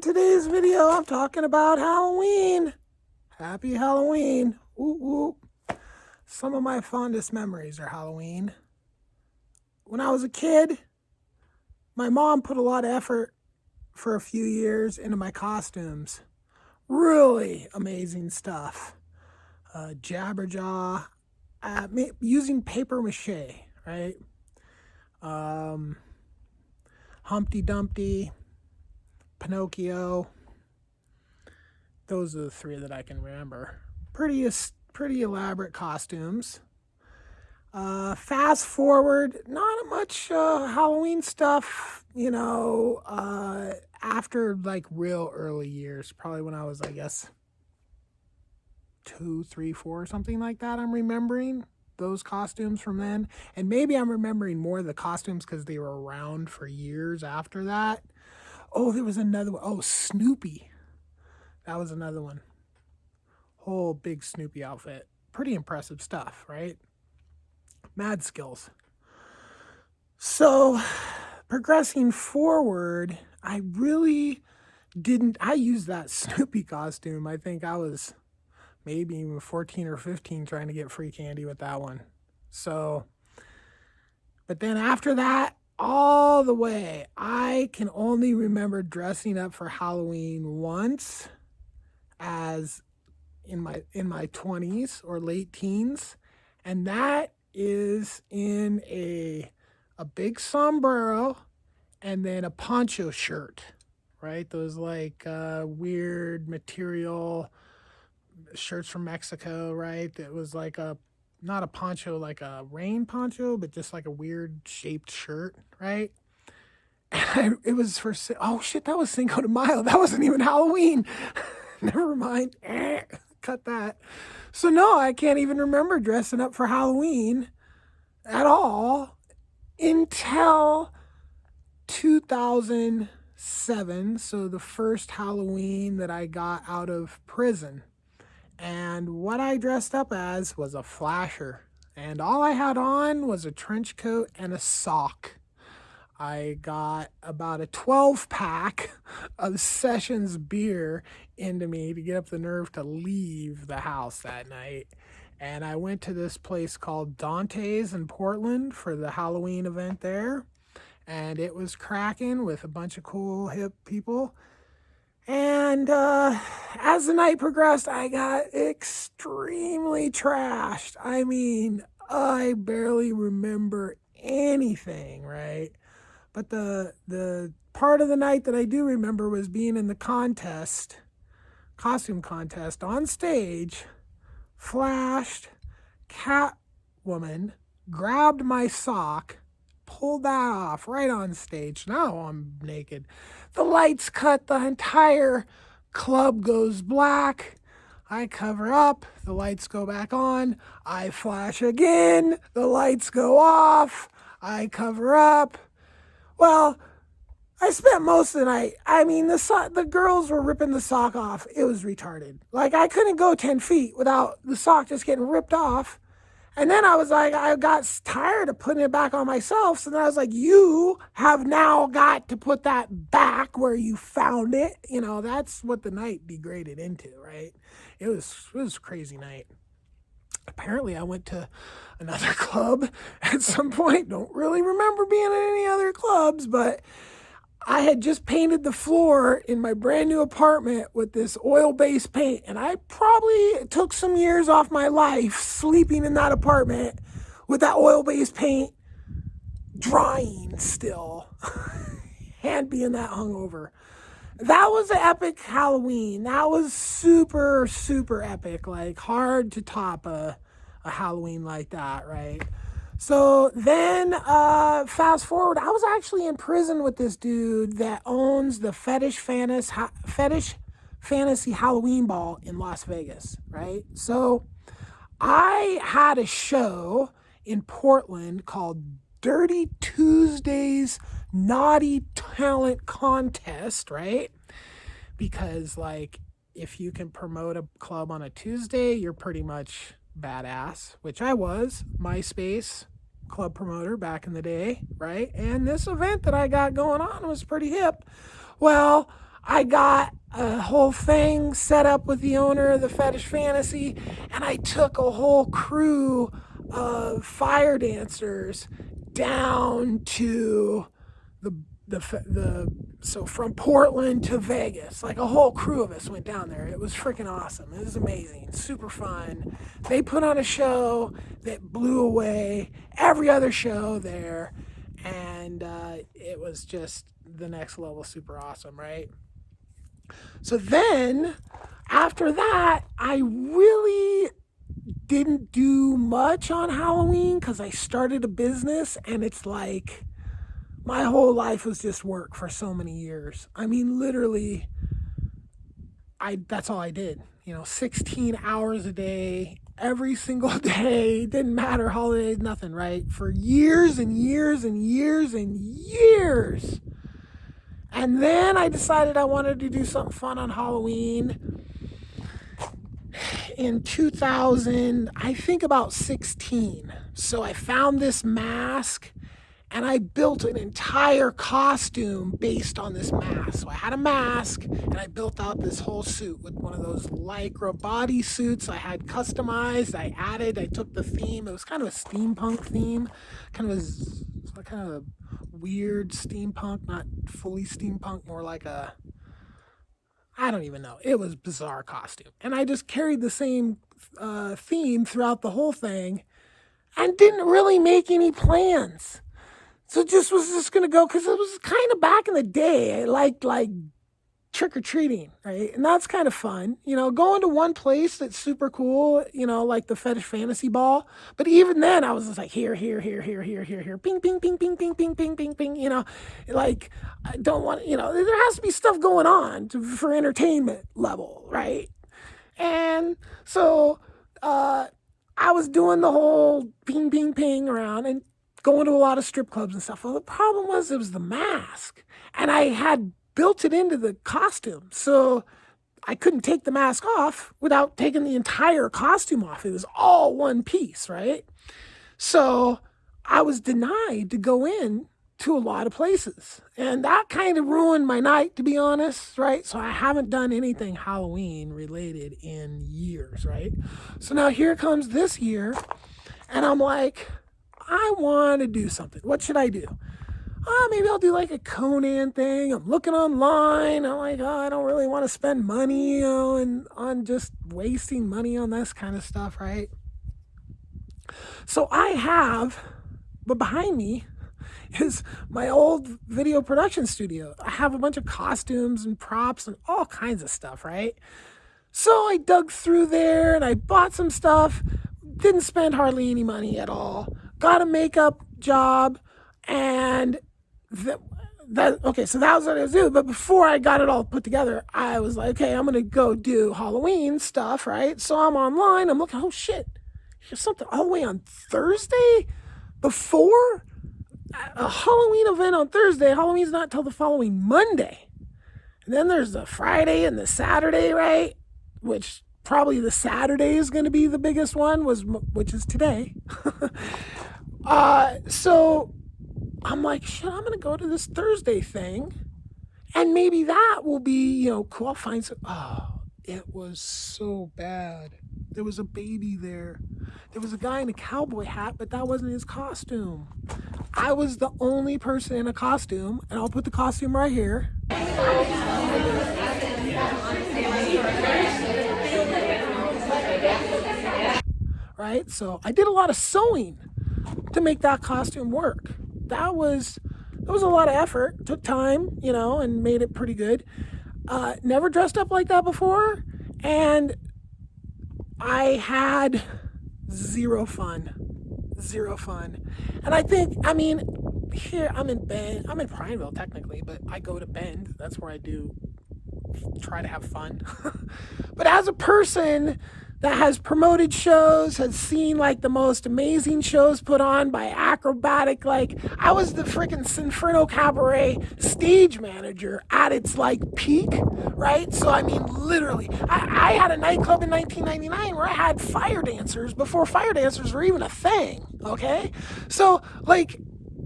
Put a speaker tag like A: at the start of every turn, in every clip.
A: today's video, I'm talking about Halloween. Happy Halloween. Ooh, ooh. Some of my fondest memories are Halloween. When I was a kid, my mom put a lot of effort for a few years into my costumes. Really amazing stuff. Jabberjaw, using paper mache, right? Humpty Dumpty, Pinocchio. Those are the three that I can remember. Pretty elaborate costumes. Fast forward, not much Halloween stuff, after like real early years, probably when I was, I guess, 2, 3, 4, something like that. I'm remembering those costumes from then. And maybe I'm remembering more of the costumes because they were around for years after that. Oh, there was another one. Oh, Snoopy. That was another one. Whole big Snoopy outfit. Pretty impressive stuff, right? Mad skills. So, progressing forward, I really didn't. I used that Snoopy costume. I think I was maybe even 14 or 15 trying to get free candy with that one. So, but then after that, all the way, I can only remember dressing up for Halloween once, as in my 20s or late teens, and that is in a big sombrero and then a poncho shirt, right? Those like weird material shirts from Mexico, right? That was like not a poncho, like a rain poncho, but just like a weird shaped shirt, right? And it was for, oh shit, that was Cinco de Mayo. That wasn't even Halloween. Never mind. Cut that. So no, I can't even remember dressing up for Halloween at all until 2007. So the first Halloween that I got out of prison. And what I dressed up as was a flasher. And all I had on was a trench coat and a sock. I got about a 12-pack of Sessions beer into me to get up the nerve to leave the house that night. And I went to this place called Dante's in Portland for the Halloween event there. And it was cracking with a bunch of cool, hip people. And as the night progressed, I got extremely trashed. I mean, I barely remember anything, right? But the part of the night that I do remember was being in the costume contest on stage, flashed, Catwoman, grabbed my sock, pulled that off right on stage. Now I'm naked. The lights cut, the entire club goes black. I cover up, the lights go back on. I flash again, the lights go off. I cover up. Well, I spent most of the night, I mean, the girls were ripping the sock off. It was retarded. Like, I couldn't go 10 feet without the sock just getting ripped off. And then I was like, I got tired of putting it back on myself. So then I was like, you have now got to put that back where you found it. That's what the night degraded into, right? It was a crazy night. Apparently I went to another club at some point. Don't really remember being in any other clubs, but I had just painted the floor in my brand new apartment with this oil-based paint, and I probably took some years off my life sleeping in that apartment with that oil-based paint drying still and being that hungover. That was an epic Halloween. That was super, super epic. Like, hard to top a Halloween like that, right? So then, fast forward, I was actually in prison with this dude that owns the Fetish Fantasy Halloween Ball in Las Vegas, right? So I had a show in Portland called Dirty Tuesdays Naughty Talent Contest, right? Because, like, if you can promote a club on a Tuesday, you're pretty much badass, which I was. MySpace club promoter back in the day, right? And this event that I got going on was pretty hip. Well, I got a whole thing set up with the owner of the Fetish Fantasy, and I took a whole crew of fire dancers down to so from Portland to Vegas, like a whole crew of us went down there. It was freaking awesome. It was amazing, super fun. They put on a show that blew away every other show there, and it was just the next level, super awesome, right? So then, after that, I really didn't do much on Halloween because I started a business, and it's like my whole life was just work for so many years. I mean, literally, that's all I did. 16 hours a day, every single day. Didn't matter, holidays, nothing, right? For years and years and years and years. And then I decided I wanted to do something fun on Halloween in 2000, I think about 16. So I found this mask and I built an entire costume based on this mask. So I had a mask and I built out this whole suit with one of those lycra body suits I had customized. I took the theme. It was kind of a steampunk theme, kind of a weird steampunk, not fully steampunk, more like I don't even know. It was a bizarre costume. And I just carried the same theme throughout the whole thing and didn't really make any plans. So was just going to go, because it was kind of back in the day. I liked trick-or-treating, right? And that's kind of fun. Going to one place that's super cool, like the Fetish Fantasy Ball. But even then, I was just like, here, ping, ping, ping, ping, ping, ping, ping, ping, ping, like, I don't want, there has to be stuff going on for entertainment level, right? And so I was doing the whole ping, ping, ping around and going to a lot of strip clubs and stuff. Well, the problem was it was the mask. And I had built it into the costume. So I couldn't take the mask off without taking the entire costume off. It was all one piece, right? So I was denied to go in to a lot of places. And that kind of ruined my night, to be honest, right? So I haven't done anything Halloween related in years, right? So now here comes this year, and I'm like, I want to do something. What should I do? Maybe I'll do like a Conan thing. I'm looking online. I'm like, I don't really want to spend money on just wasting money on this kind of stuff, right? So but behind me is my old video production studio. I have a bunch of costumes and props and all kinds of stuff, right? So I dug through there and I bought some stuff. Didn't spend hardly any money at all. Got a makeup job, and so that was what I was doing. But before I got it all put together, I was like, okay, I'm gonna go do Halloween stuff, right? So I'm online, I'm looking, oh shit, here's something all the way on Thursday before a Halloween event on Thursday. Halloween's not till the following Monday. And then there's the Friday and the Saturday, right? Which probably the Saturday is going to be the biggest one, which is today. So I'm like, shit, I'm going to go to this Thursday thing, and maybe that will be, cool. I'll find some. Oh, it was so bad. There was a baby there. There was a guy in a cowboy hat, but that wasn't his costume. I was the only person in a costume, and I'll put the costume right here. Right? So I did a lot of sewing to make that costume work. That was a lot of effort. Took time, and made it pretty good. Never dressed up like that before, and I had zero fun. And here I'm in Bend. I'm in Prineville technically, but I go to Bend. That's where I do try to have fun. But as a person that has promoted shows, has seen like the most amazing shows put on by acrobatic, I was the freaking Sinfrino Cabaret stage manager at its peak, right? So literally, I had a nightclub in 1999 where I had fire dancers before fire dancers were even a thing, okay? So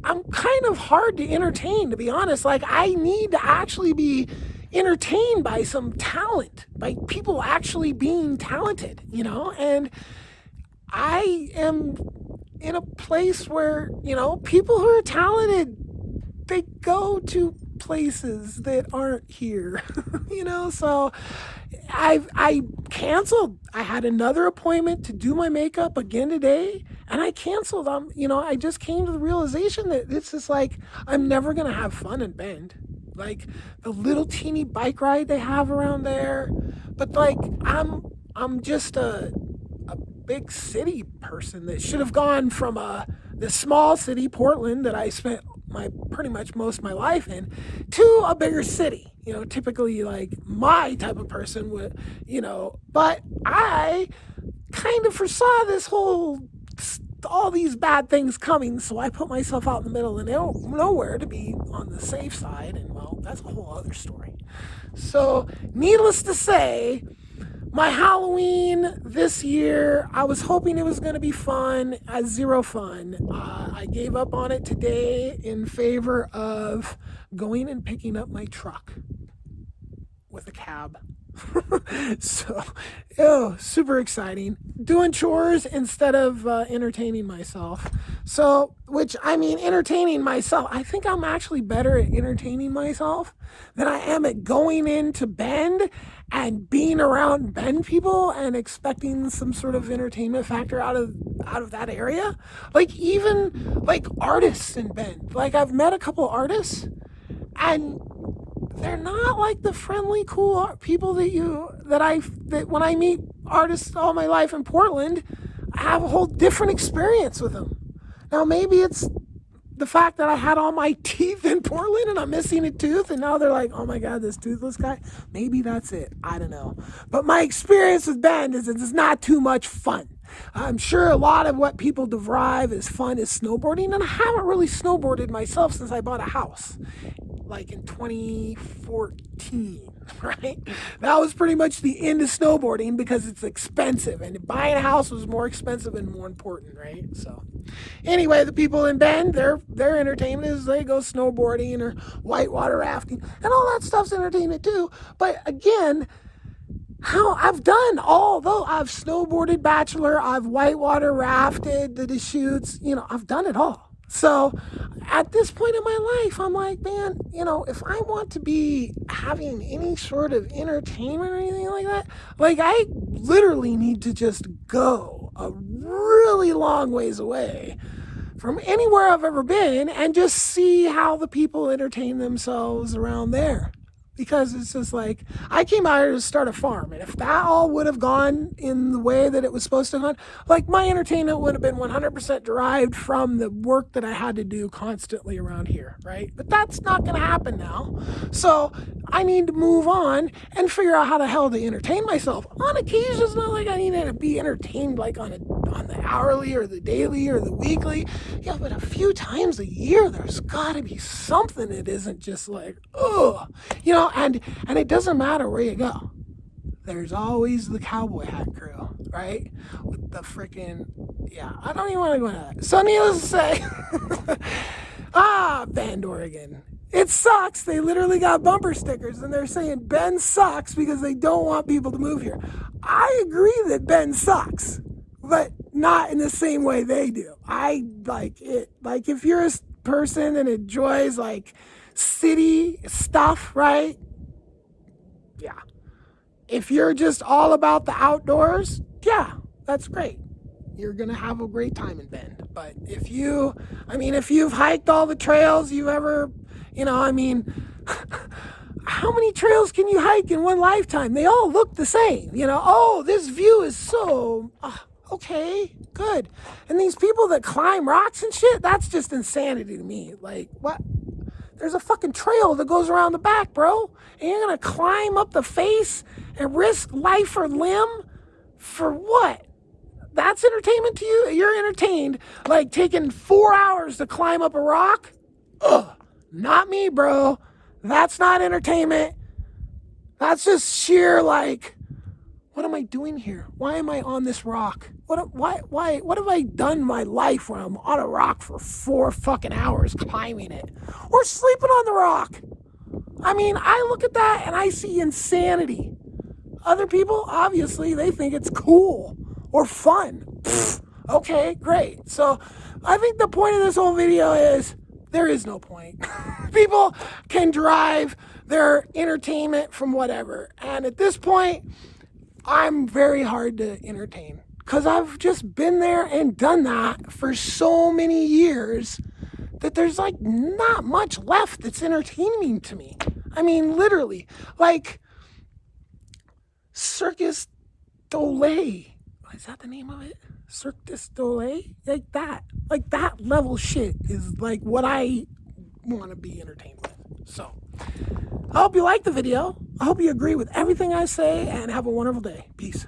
A: I'm kind of hard to entertain, to be honest. I need to actually be entertained by some talent, by people actually being talented, and I am in a place where, people who are talented, they go to places that aren't here, so I canceled. I had another appointment to do my makeup again today, and I canceled. I just came to the realization that it's just like, I'm never going to have fun in Bend. Like, the little teeny bike ride they have around there, but like, I'm just a big city person that should have gone from the small city, Portland, that I spent pretty much most of my life in, to a bigger city. Typically like my type of person would, but I kind of foresaw all these bad things coming, so I put myself out in the middle of nowhere to be on the safe side, and well, that's a whole other story. So, needless to say, my Halloween this year, I was hoping it was going to be fun. Zero fun. I gave up on it today in favor of going and picking up my truck with a cab. So, super exciting. Doing chores instead of entertaining myself. So, entertaining myself. I think I'm actually better at entertaining myself than I am at going into Bend and being around Bend people and expecting some sort of entertainment factor out of that area. Like, even like artists in Bend. Like, I've met a couple artists, and they're not like the friendly, cool people that when I meet artists all my life in Portland, I have a whole different experience with them. Now, maybe it's the fact that I had all my teeth in Portland and I'm missing a tooth, and now they're like, oh my God, this toothless guy. Maybe that's it. I don't know. But my experience with Bend is it's not too much fun. I'm sure a lot of what people derive as fun is snowboarding, and I haven't really snowboarded myself since I bought a house, like in 2014, right? That was pretty much the end of snowboarding because it's expensive, and buying a house was more expensive and more important, right? So anyway, the people in Bend, their entertainment is they go snowboarding or whitewater rafting, and all that stuff's entertainment too. But again, I've done although I've snowboarded Bachelor, I've whitewater rafted, the Deschutes, I've done it all. So at this point in my life, I'm like, man, if I want to be having any sort of entertainment or anything like that, like I literally need to just go a really long ways away from anywhere I've ever been and just see how the people entertain themselves around there. Because it's just like, I came out here to start a farm, and if that all would have gone in the way that it was supposed to have gone, like my entertainment would have been 100% derived from the work that I had to do constantly around here, right? But that's not going to happen now. So I need to move on and figure out how the hell to entertain myself. On occasion, it's not like I need to be entertained like on the hourly or the daily or the weekly. Yeah, but a few times a year, there's got to be something that isn't just like, ugh, and it doesn't matter where you go. There's always the cowboy hat crew, right? With the freaking, I don't even want to go into that. So needless to say, Bend, Oregon. It sucks. They literally got bumper stickers and they're saying Bend sucks because they don't want people to move here. I agree that Bend sucks, but not in the same way they do. I like it. Like, if you're a person that enjoys like city stuff, right? Yeah. If you're just all about the outdoors, yeah, that's great. You're going to have a great time in Bend. But if you've hiked all the trails you've ever, how many trails can you hike in one lifetime? They all look the same, oh, this view is so, okay, good. And these people that climb rocks and shit, that's just insanity to me. Like, what? There's a fucking trail that goes around the back, bro. And you're going to climb up the face and risk life or limb for what? That's entertainment to you? You're entertained like taking 4 hours to climb up a rock? Ugh, not me, bro. That's not entertainment. That's just sheer like, what am I doing here? Why am I on this rock? What have I done in my life when I'm on a rock for 4 fucking hours climbing it? Or sleeping on the rock? I mean, I look at that and I see insanity. Other people, obviously, they think it's cool or fun. Pfft, okay, great. So I think the point of this whole video is there is no point. People can derive their entertainment from whatever. And at this point, I'm very hard to entertain because I've just been there and done that for so many years that there's like not much left that's entertaining to me. I mean, literally, like Circus Dole. Is that the name of it? Circus Dole? Like that level shit is like what I want to be entertained with. So, I hope you like the video. I hope you agree with everything I say and have a wonderful day. Peace.